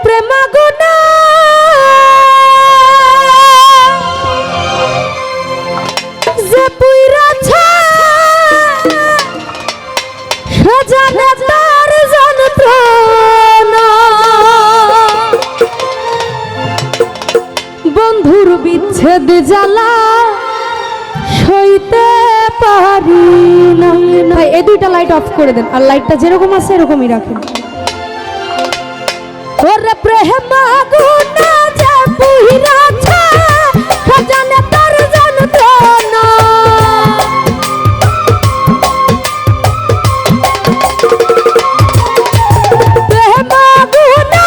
প্রেম গুনা যে পুইরাছে সজানে তার যন্ত্রণা বন্ধুর বিচ্ছেদ জ্বালা সইতে পারি না। ভাই এই দুইটা লাইট অফ করে দেন আর লাইটটা যেরকম আছে এরকমই রাখেন। ওরে প্রেম গুনা যে পুইরাছে সজানে তার যন্ত্রণা প্রেম গুনা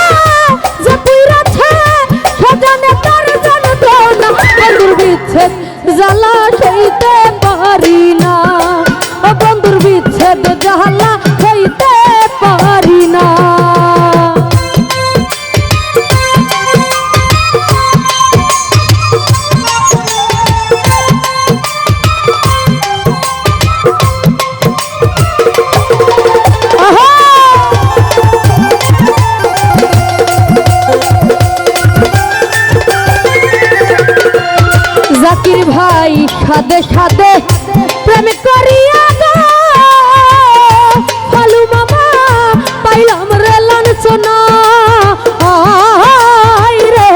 যে পুইরাছে সজানে তার যন্ত্রণা বন্ধুর বিচ্ছেদ জ্বালা সইতে পারি না ও বন্ধুর বিচ্ছেদ জ্বালা সইতে পারি না। জাকির ভাই সাদে সাদে প্রেম করিয়া গো ফালু মামা পাইলাম রে লাঞ্ছনা রে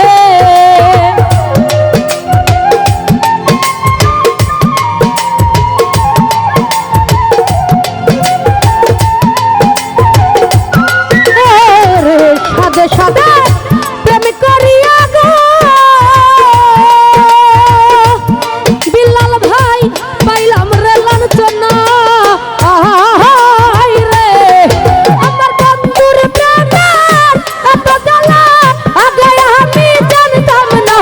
সাদে সাদে প্রেম করিয়া গো পাইলাম রে লাঞ্ছনা রে আমার বন্ধুর প্রাণের এত জ্বালা আগে আমি জানতাম না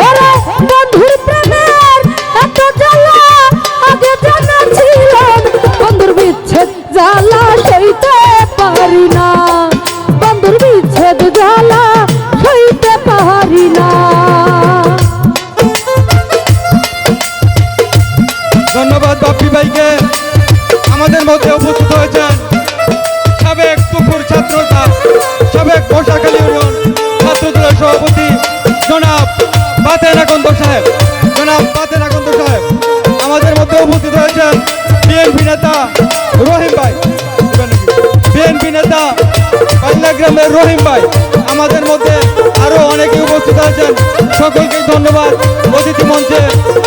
ওরে বন্ধুর প্রাণের এত জ্বালা আগে জানা ছিল বন্ধুর বিচ্ছেদ জ্বালা সইতে পারি না বন্ধুর বিচ্ছেদ জ্বালা সইতে পারি না। ধন্যবাদ বাপ্পি ভাইকে। আমাদের মধ্যে উপস্থিত হয়েছেন সাবেক পুকুর ছাত্রতা সাবেক বর্ষাখালী ইউনিয়ন ছাত্রদলের সভাপতি জনাব বাতেন আকন্দ সাহেব আমাদের মধ্যে উপস্থিত হয়েছেন বিএনপি নেতা রহিম ভাই পাল্লা গ্রামের রহিম ভাই আমাদের মধ্যে আরো অনেকে উপস্থিত আছেন। সকলকে ধন্যবাদ। অতিথি মঞ্চে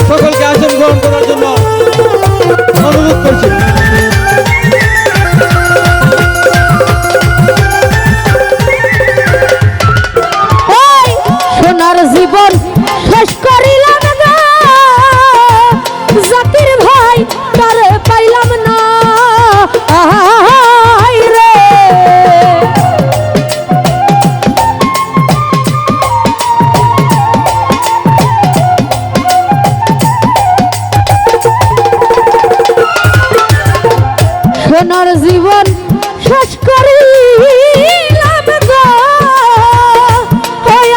সকলকে আসন গ্রহণ করার জন্য অনুরোধ করছি। সোনার জীবন শেষ করিলাম গো জাকির ভাই তারে পাইলাম না রে সোনার জীবন শেষ করিলাম গো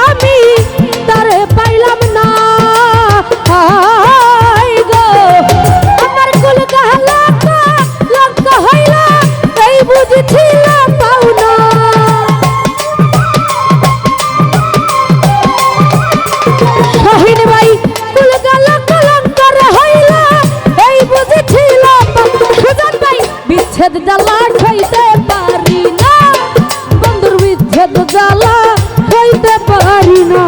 আমি তারে পাইলাম না গো আমার কুল গালা লঙ্কা হইলা এই বুঝছিলাম পাওনা শাহিন ভাই কুল গালা কলঙ্কার হইলা এই বুঝছিলাম সুজন ভাই বিচ্ছেদ জ্বালা সইতে পারি না বন্ধুর বিচ্ছেদ জ্বালা সইতে পারি না।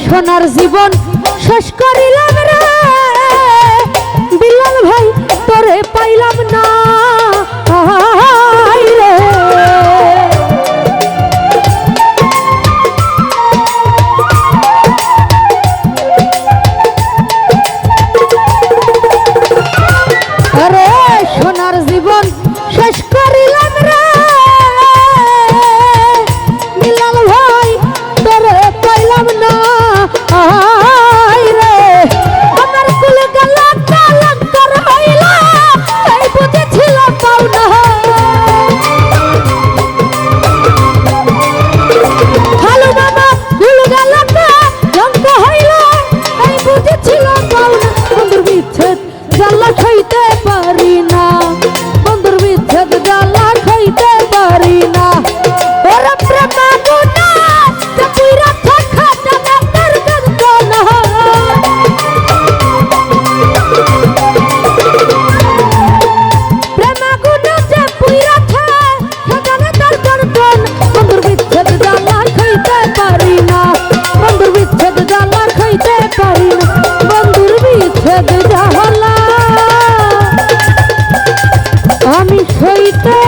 সোনার জীবন শেষ করিলাম রে বিলাল ভাই তোরে পাইলাম না হায় রে। আরে সোনার জীবন শেষ করিলাম রে বিলাল ভাই তোরে পাইলাম না হায় রে। আমার কুলে গেল কালান্তর হইল এই বুঝেছিল পাওনা হালু মামা কুলে গেল কালান্ত হইল এই বুঝেছিল পাওনা। বন্ধুর বিচ্ছেদ জ্বালা খাইতে পারি না বন্ধুর বিচ্ছেদ জ্বালা খাইতে পারি না ওরা প্রেমা গুনা যে পুইরা থাকা জানে তার গন্ধনা প্রেমা গুনা যে পুইরা থাকা জানে তার গন্ধনা। বন্ধুর বিচ্ছেদ জ্বালা খাইতে পারি না বন্ধুর বিচ্ছেদ জ্বালা খাইতে পারি না বন্ধুর বিচ্ছেদ জ্বালা আমি সইতে